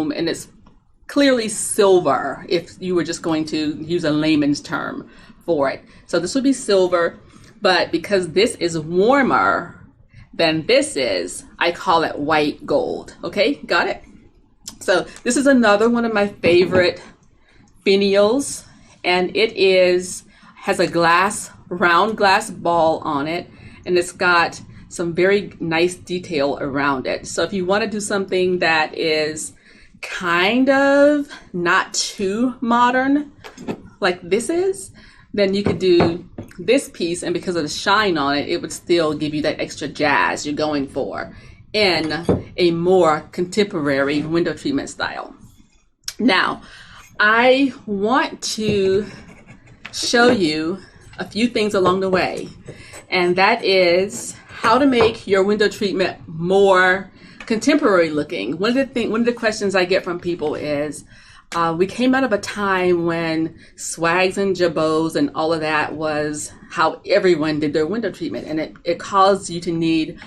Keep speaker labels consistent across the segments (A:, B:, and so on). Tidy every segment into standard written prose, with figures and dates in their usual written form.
A: and it's clearly silver if you were just going to use a layman's term for it. So this would be silver, but because this is warmer than this is, I call it white gold. Okay, got it? So this is another one of my favorite finials, and it has a round glass ball on it, and it's got some very nice detail around it. So if you want to do something that is kind of not too modern like this is, then you could do this piece, and because of the shine on it, it would still give you that extra jazz you're going for in a more contemporary window treatment style. Now, I want to show you a few things along the way, and that is how to make your window treatment more contemporary looking. One of the questions I get from people is, we came out of a time when swags and jabots and all of that was how everyone did their window treatment, and it caused you to need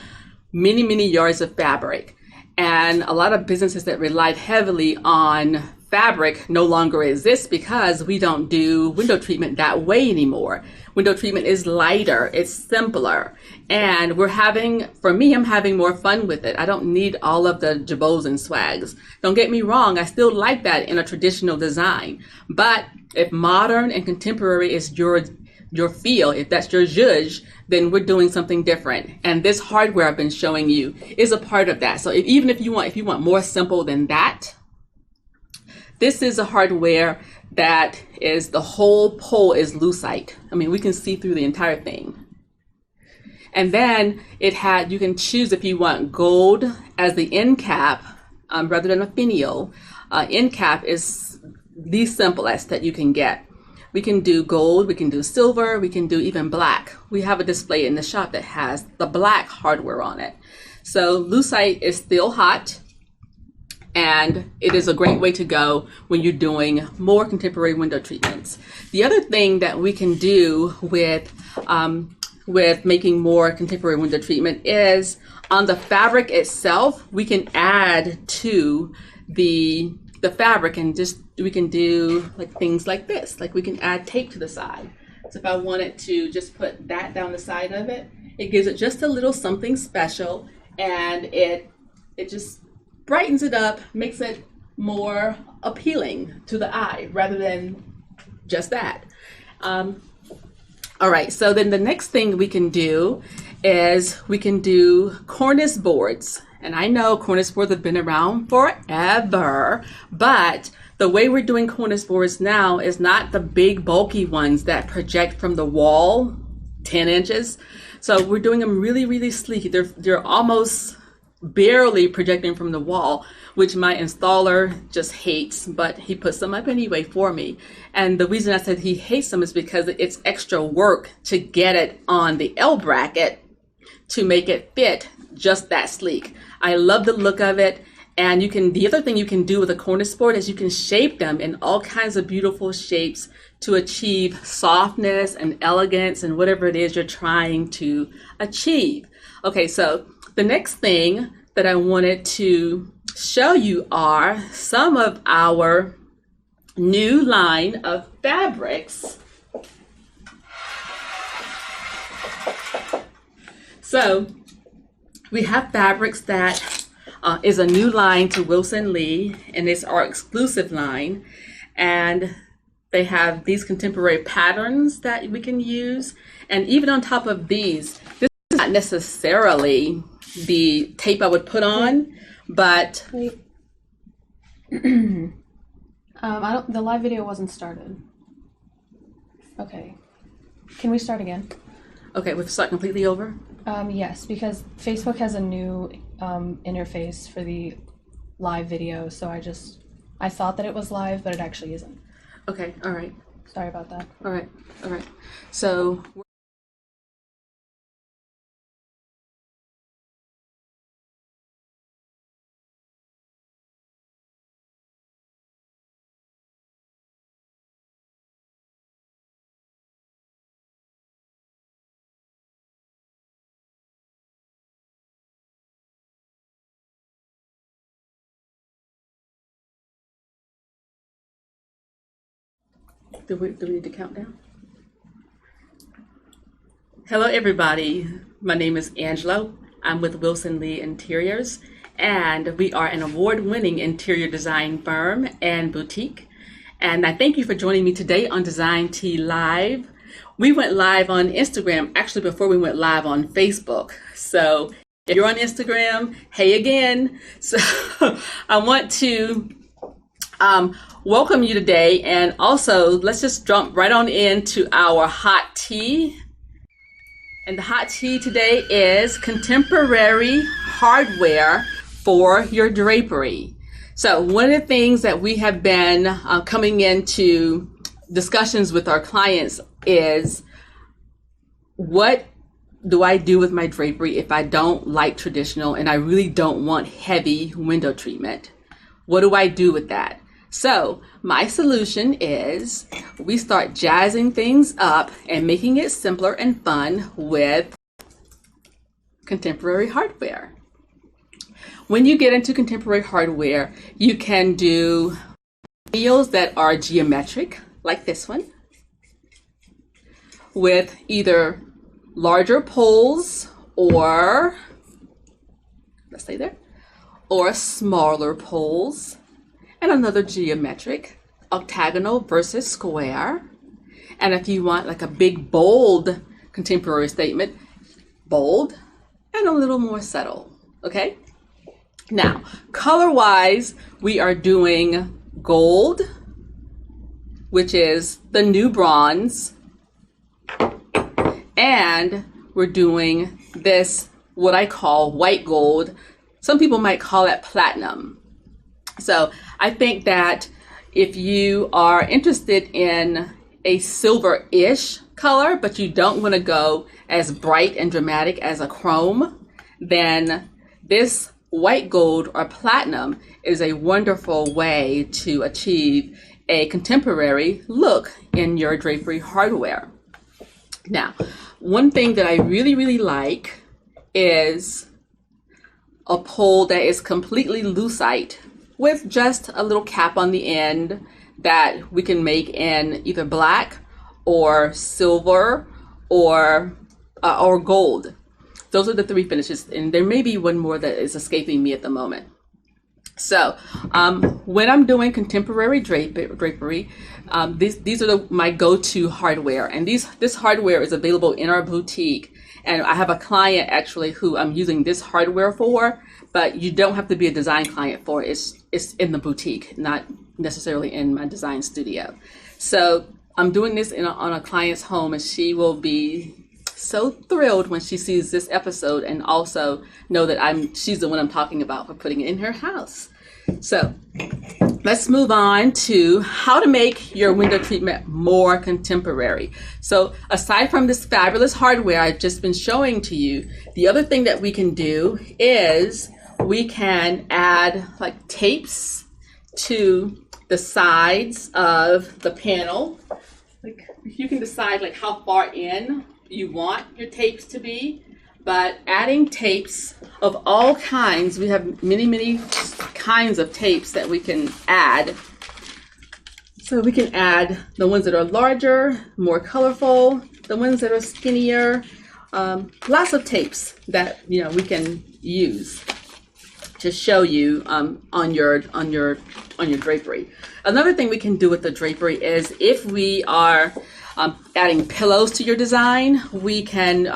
A: many, many yards of fabric. And a lot of businesses that relied heavily on fabric no longer exist because we don't do window treatment that way anymore. Window treatment is lighter, it's simpler, and for me, I'm having more fun with it. I don't need all of the jabots and swags. Don't get me wrong, I still like that in a traditional design. But if modern and contemporary is your feel, if that's your zhuzh, then we're doing something different. And this hardware I've been showing you is a part of that. So even if you want more simple than that, this is a hardware that is, the whole pole is lucite. I mean, we can see through the entire thing. And then you can choose if you want gold as the end cap rather than a finial. End cap is the simplest that you can get. We can do gold, we can do silver, we can do even black. We have a display in the shop that has the black hardware on it. So lucite is still hot, and it is a great way to go when you're doing more contemporary window treatments. The other thing that we can do with making more contemporary window treatment is on the fabric itself, we can add to the fabric, and we can do like things like this. Like we can add tape to the side. So if I wanted to just put that down the side of it, it gives it just a little something special, and it just brightens it up, makes it more appealing to the eye rather than just that. All right, so then the next thing we can do is we can do cornice boards. And I know cornice boards have been around forever, but the way we're doing cornice boards now is not the big bulky ones that project from the wall 10 inches. So we're doing them really, really sleek. They're almost barely projecting from the wall, which my installer just hates, but he puts them up anyway for me. And the reason I said he hates them is because it's extra work to get it on the L bracket to make it fit just that sleek. I love the look of it. And the other thing you can do with a cornice board is you can shape them in all kinds of beautiful shapes to achieve softness and elegance and whatever it is you're trying to achieve. Okay, so the next thing that I wanted to show you are some of our new line of fabrics. So we have fabrics that is a new line to Wilson Lee, and it's our exclusive line. And they have these contemporary patterns that we can use. And even on top of these, this is not necessarily the tape I would put on, but
B: wait. The live video wasn't started. Okay. Can we start again?
A: okay, we'll start completely over.
B: Yes, because Facebook has a new interface for the live video, so I thought that it was live, but it actually isn't.
A: Okay, all right.
B: Sorry about that.
A: All right, all right. So Do we need to count down? Hello, everybody. My name is Angela. I'm with Wilson Lee Interiors, and we are an award-winning interior design firm and boutique. And I thank you for joining me today on Design Tea Live. We went live on Instagram actually before we went live on Facebook. So if you're on Instagram, hey again. So I want to welcome you today, and also let's just jump right on into our hot tea. And the hot tea today is contemporary hardware for your drapery. So one of the things that we have been coming into discussions with our clients is, what do I do with my drapery if I don't like traditional and I really don't want heavy window treatment? What do I do with that? So my solution is we start jazzing things up and making it simpler and fun with contemporary hardware. When you get into contemporary hardware, you can do wheels that are geometric, like this one, with either larger poles or, let's say there, or smaller poles. And another geometric, octagonal versus square. And if you want like a big, bold contemporary statement, bold and a little more subtle, okay? Now, color-wise, we are doing gold, which is the new bronze, and we're doing this, what I call white gold. Some people might call it platinum. So I think that if you are interested in a silver-ish color, but you don't want to go as bright and dramatic as a chrome, then this white gold or platinum is a wonderful way to achieve a contemporary look in your drapery hardware. Now, one thing that I really, really like is a pole that is completely lucite, with just a little cap on the end that we can make in either black or silver or gold. Those are the three finishes, and there may be one more that is escaping me at the moment. So when I'm doing contemporary drapery, these are my go-to hardware, and this hardware is available in our boutique. And I have a client actually who I'm using this hardware for, but you don't have to be a design client for it. It's in the boutique, not necessarily in my design studio. So I'm doing this on a client's home, and she will be so thrilled when she sees this episode, and also know that she's the one I'm talking about for putting it in her house. So let's move on to how to make your window treatment more contemporary. So aside from this fabulous hardware I've just been showing to you, the other thing that we can do is we can add like tapes to the sides of the panel. Like you can decide like how far in you want your tapes to be, but adding tapes of all kinds, we have many, many kinds of tapes that we can add. So we can add the ones that are larger, more colorful, the ones that are skinnier, lots of tapes that we can use to show you on your drapery. Another thing we can do with the drapery is if we are adding pillows to your design, we can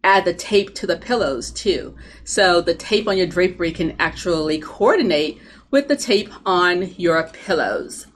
A: add the tape to the pillows too. So the tape on your drapery can actually coordinate with the tape on your pillows.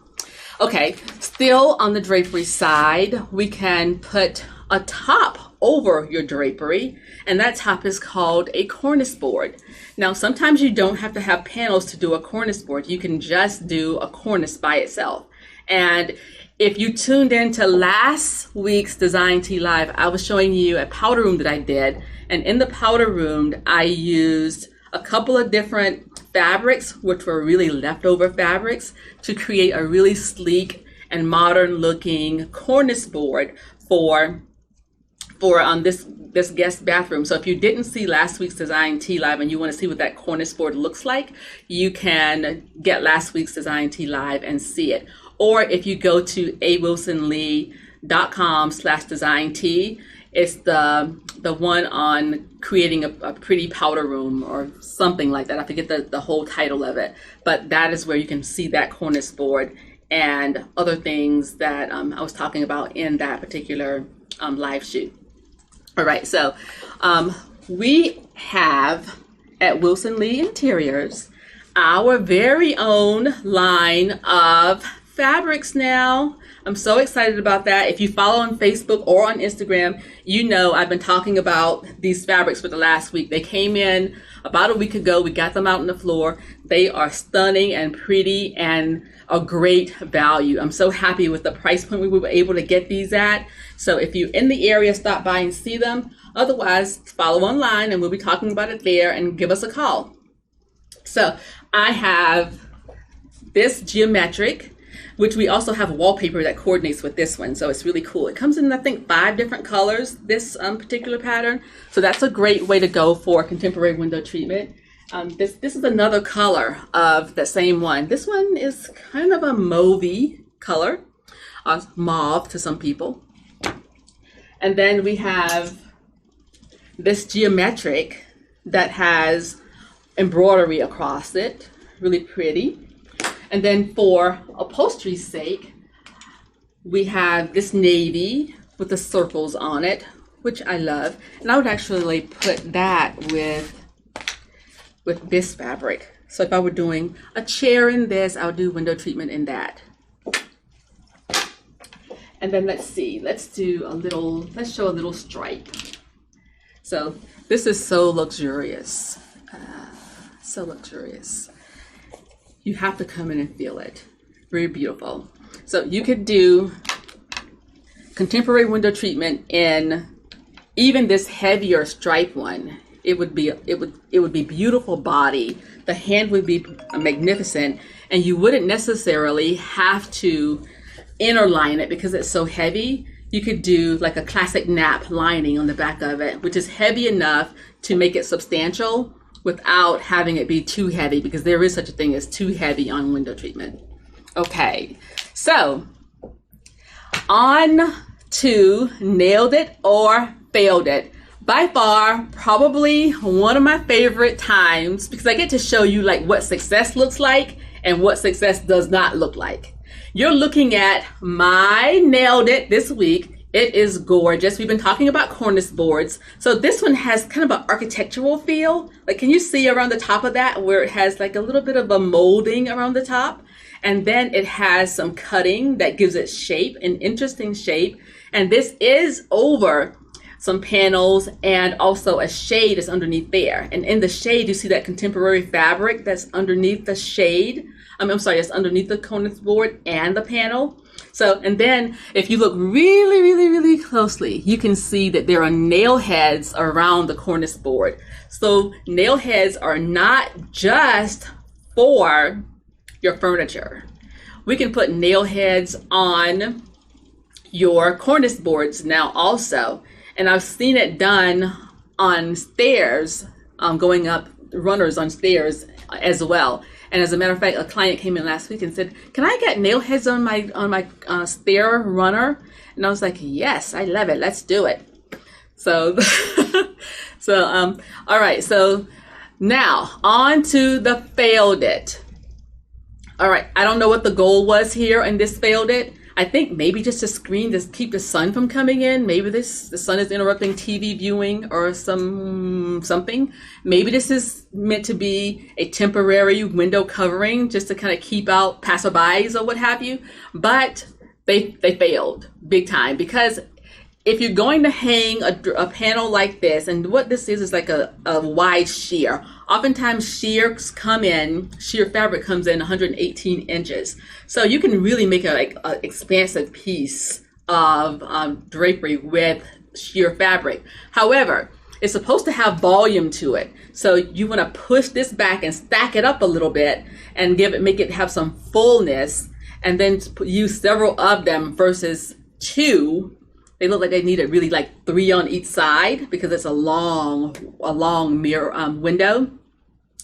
A: Okay, still on the drapery side, we can put a top over your drapery, and that top is called a cornice board. Now, sometimes you don't have to have panels to do a cornice board. You can just do a cornice by itself. And if you tuned into last week's Design Tea Live, I was showing you a powder room that I did. And in the powder room, I used a couple of different fabrics, which were really leftover fabrics, to create a really sleek and modern looking cornice board for this guest bathroom. So if you didn't see last week's Design Tea Live and you want to see what that cornice board looks like, you can get last week's Design Tea Live and see it. or if you go to awilsonlee.com/design tee, it's the one on creating a pretty powder room or something like that. I forget the whole title of it, but that is where you can see that cornice board and other things that I was talking about in that particular live shoot. All right, so we have at Wilson Lee Interiors our very own line of fabrics now. I'm so excited about that. If you follow on Facebook or on Instagram, you know I've been talking about these fabrics for the last week. They came in about a week ago. We got them out on the floor. They are stunning and pretty and a great value. I'm so happy with the price point we were able to get these at. So if you're in the area, stop by and see them. Otherwise, follow online and we'll be talking about it there, and give us a call. So I have this geometric, which we also have wallpaper that coordinates with this one. So it's really cool. It comes in, I think, 5 different colors, this particular pattern. So that's a great way to go for contemporary window treatment. This is another color of the same one. This one is kind of a mauvey color, mauve to some people. And then we have this geometric that has embroidery across it, really pretty. And then for upholstery's sake, we have this navy with the circles on it, which I love. And I would actually put that with this fabric. So if I were doing a chair in this, I would do window treatment in that. And then let's see, let's show a little stripe. So this is so luxurious, so luxurious. You have to come in and feel it. Very beautiful. So you could do contemporary window treatment in even this heavier stripe one. It would be beautiful body. The hand would be magnificent, and you wouldn't necessarily have to interline it because it's so heavy. You could do like a classic nap lining on the back of it, which is heavy enough to make it substantial without having it be too heavy, because there is such a thing as too heavy on window treatment. Okay, so on to nailed it or failed it. By far, probably one of my favorite times, because I get to show you like what success looks like and what success does not look like. You're looking at my nailed it this week. It is gorgeous. We've been talking about cornice boards. So this one has kind of an architectural feel. Like, can you see around the top of that where it has like a little bit of a molding around the top? And then it has some cutting that gives it shape, an interesting shape. And this is over some panels and also a shade is underneath there. And in the shade, you see that contemporary fabric that's underneath the shade. It's underneath the cornice board and the panel. So, and then if you look really, really, really closely, you can see that there are nail heads around the cornice board. So nail heads are not just for your furniture. We can put nail heads on your cornice boards now also. And I've seen it done on stairs, going up runners on stairs as well. And as a matter of fact, a client came in last week and said, "Can I get nail heads on my stair runner?" And I was like, "Yes, I love it. Let's do it." So, all right. So now on to the failed it. All right. I don't know what the goal was here in this failed it. I think maybe just a screen to keep the sun from coming in. Maybe the sun is interrupting TV viewing or something. Maybe this is meant to be a temporary window covering just to kind of keep out passerbys or what have you. But they failed big time, because if you're going to hang a panel like this, and what this is like a wide sheer. Oftentimes sheer fabric comes in 118 inches. So you can really make an expansive piece of drapery with sheer fabric. However, it's supposed to have volume to it. So you want to push this back and stack it up a little bit and make it have some fullness, and then use several of them versus 2. They look like they needed really like 3 on each side because it's a long mirror window.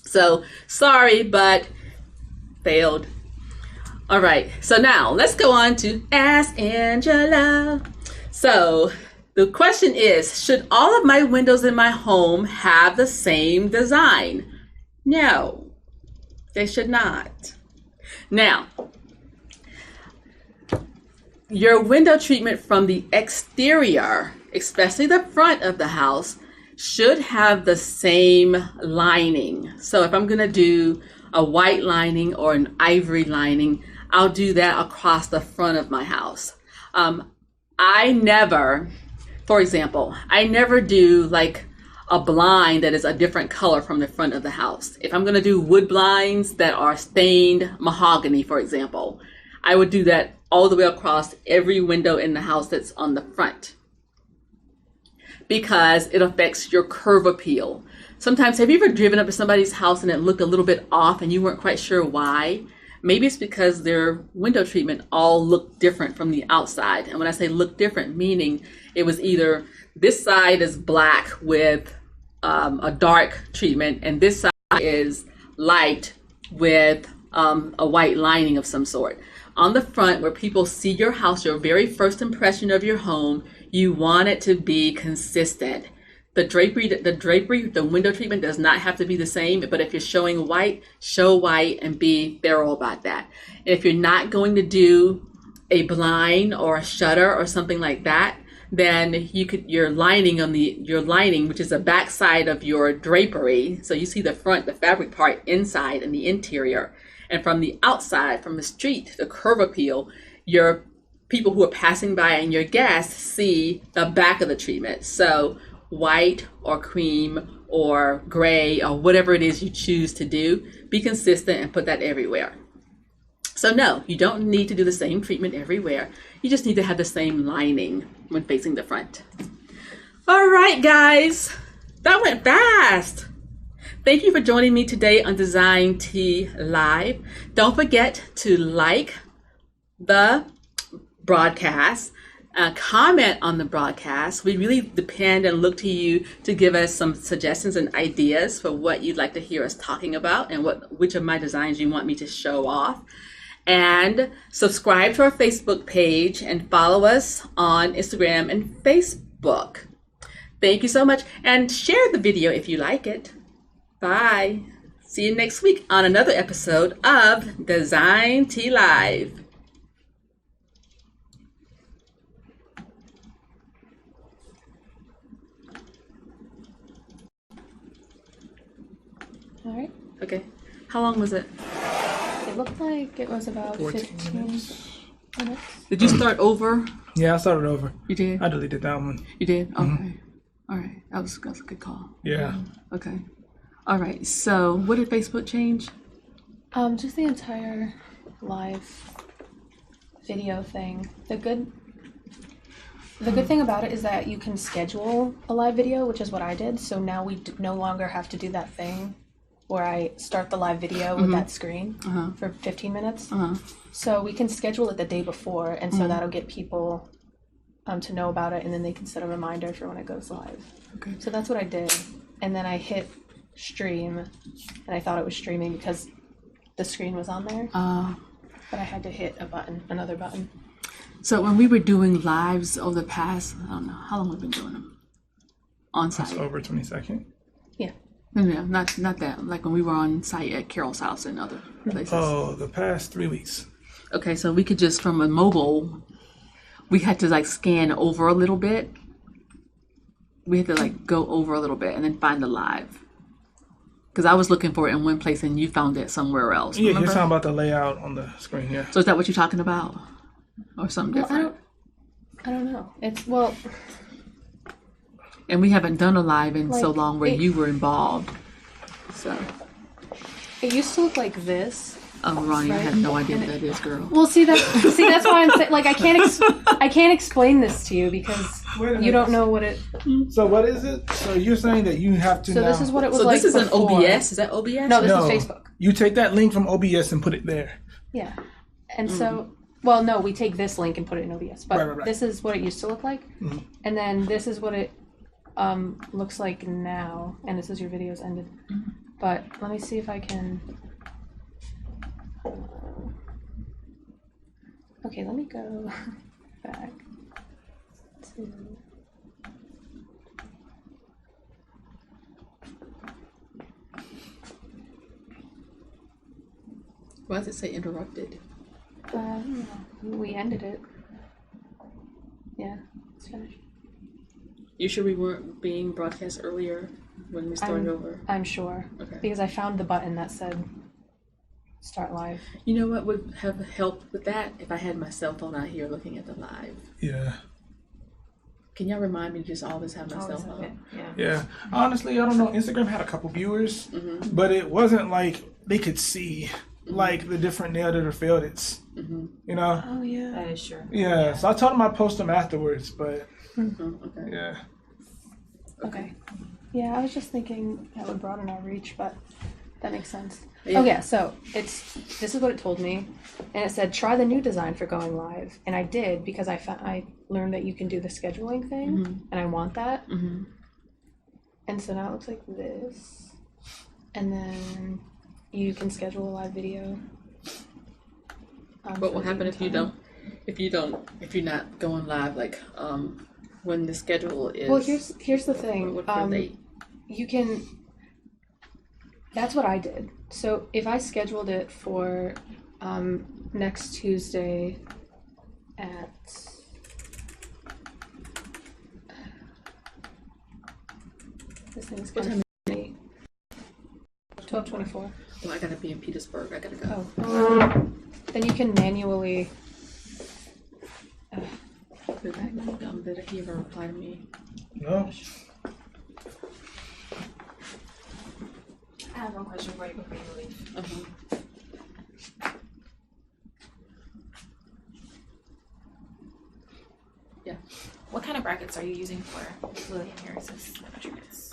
A: So sorry, but failed. All right, so now let's go on to Ask Angela. So the question is, should all of my windows in my home have the same design? No, they should not. Now, your window treatment from the exterior, especially the front of the house, should have the same lining. So if I'm gonna do a white lining or an ivory lining, I'll do that across the front of my house. I never, for example, I never do like a blind that is a different color from the front of the house. If I'm gonna do wood blinds that are stained mahogany, for example, I would do that all the way across every window in the house that's on the front, because it affects your curb appeal. Sometimes, have you ever driven up to somebody's house and it looked a little bit off and you weren't quite sure why? Maybe it's because their window treatment all looked different from the outside. And when I say look different, meaning it was either this side is black with a dark treatment and this side is light with a white lining of some sort. On the front, where people see your house, your very first impression of your home, you want it to be consistent. The window treatment does not have to be the same, but if you're showing white, show white and be thorough about that. And if you're not going to do a blind or a shutter or something like that, then your lining, which is the back side of your drapery, so you see the front, the fabric part inside and the interior, and from the outside, from the street, the curb appeal, your people who are passing by and your guests see the back of the treatment. So white or cream or gray or whatever it is you choose to do, be consistent and put that everywhere. So no, you don't need to do the same treatment everywhere. You just need to have the same lining when facing the front. All right, guys, that went fast. Thank you for joining me today on Design Tea Live. Don't forget to like the broadcast, comment on the broadcast. We really depend and look to you to give us some suggestions and ideas for what you'd like to hear us talking about and which of my designs you want me to show off. And subscribe to our Facebook page and follow us on Instagram and Facebook. Thank you so much, and share the video if you like it. Bye. See you next week on another episode of Design Tea Live.
B: All right.
A: Okay. How long was it?
B: It looked like it was about 15 minutes.
A: Did you start over?
C: Yeah, I started over.
A: You did?
C: I deleted that one.
A: You did? Okay. All right. That was a good call.
C: Yeah.
A: Okay. All right. So what did Facebook change?
B: Just the entire live video thing. The good thing about it is that you can schedule a live video, which is what I did. So now we no longer have to do that thing where I start the live video with that screen for 15 minutes. So we can schedule it the day before, and so that'll get people to know about it, and then they can set a reminder for when it goes live.
A: Okay.
B: So that's what I did. And then I hit stream, and I thought it was streaming because the screen was on there. But I had to hit another button.
A: So when we were doing lives over the past, I don't know, how long we've been doing them? On site?
C: It's over 22nd.
B: Yeah.
A: No, not that. Like when we were on site at Carol's house and other places.
C: Oh, the past 3 weeks.
A: Okay, so we could just, from a mobile, we had to like scan over a little bit. We had to like go over a little bit and then find the live. Because I was looking for it in one place and you found it somewhere else.
C: Yeah,
A: Remember?
C: you're talking about the layout on the screen, yeah.
A: So is that what you're talking about? Or something different?
B: I don't know.
A: And we haven't done a live in so
B: Like,
A: long where you were involved. So,
B: It used to look like this.
A: Ronnie, I
B: Right.
A: have no idea what that is, girl.
B: Well, that's why I'm saying, like, I can't explain this to you because you don't know what it.
C: So what is it? So you're saying that you have to
B: So
C: now...
B: this is what it was
A: So
B: like.
A: this is
B: before.
A: an OBS? Is that OBS?
B: No, this
C: No,
B: is Facebook.
C: you take that link from OBS and put it there.
B: Yeah, and so. Well, no, we take this link and put it in OBS, but
C: Right.
B: this is what it used to look like, and then this is what it looks like now, and this is your videos ended. But let me see if I can. Okay, let me go back to.
A: Why does it say interrupted?
B: We ended it. Yeah, it's finished.
A: You sure we weren't being broadcast earlier when we started over?
B: I'm sure.
A: Okay.
B: Because I found the button that said start live.
A: You know what would have helped with that? If I had my cell phone out here looking at the live.
C: Yeah.
A: Can y'all remind me to just always have my cell
D: Always have
A: phone?
D: it. Yeah.
C: Yeah. Honestly, I don't know. Instagram had a couple viewers, but it wasn't like they could see like the different nailed it or failed it's. You know?
B: Oh yeah.
D: That is true.
C: Yeah. So I told them I'd post them afterwards, but
A: Okay.
C: yeah.
B: Okay. Yeah, I was just thinking that would broaden our reach, but that makes sense.
A: Yeah.
B: Oh yeah, so this is what it told me, and it said try the new design for going live, and I did because I learned that you can do the scheduling thing, and I want that, and so now it looks like this, and then you can schedule a live video.
A: What will happen if you don't? If you're not going live, like when the schedule is?
B: Well, here's the thing.
A: What date?
B: You can. That's what I did. So if I scheduled it for next Tuesday at this thing's
A: What
B: kind of 12:24.
A: Well, I gotta be in Petersburg. I gotta go.
B: Oh, then you can manually.
A: Did he ever reply to me?
C: No.
D: I have one question for you before you leave.
A: Yeah.
D: What kind of brackets are you using for William Harris's measurements?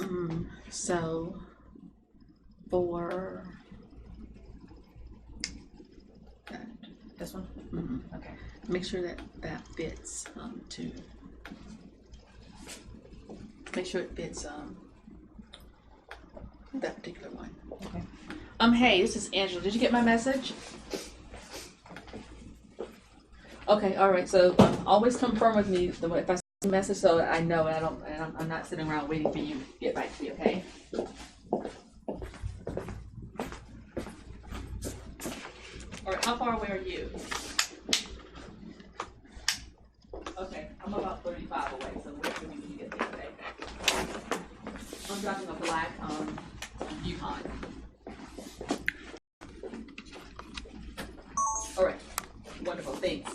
A: So for that,
D: This one? Okay.
A: make sure that fits to. Make sure it fits that particular one.
D: Okay.
A: Hey, this is Angela. Did you get my message? Okay, all right. So always confirm with me if I send a message so I know and I'm not sitting around waiting for you to get back to me. Okay. All right. How far away are you? Okay, I'm about 35 away. So wait for me when you get there. Okay. I'm driving a black Yukon. All right. Wonderful. Thanks.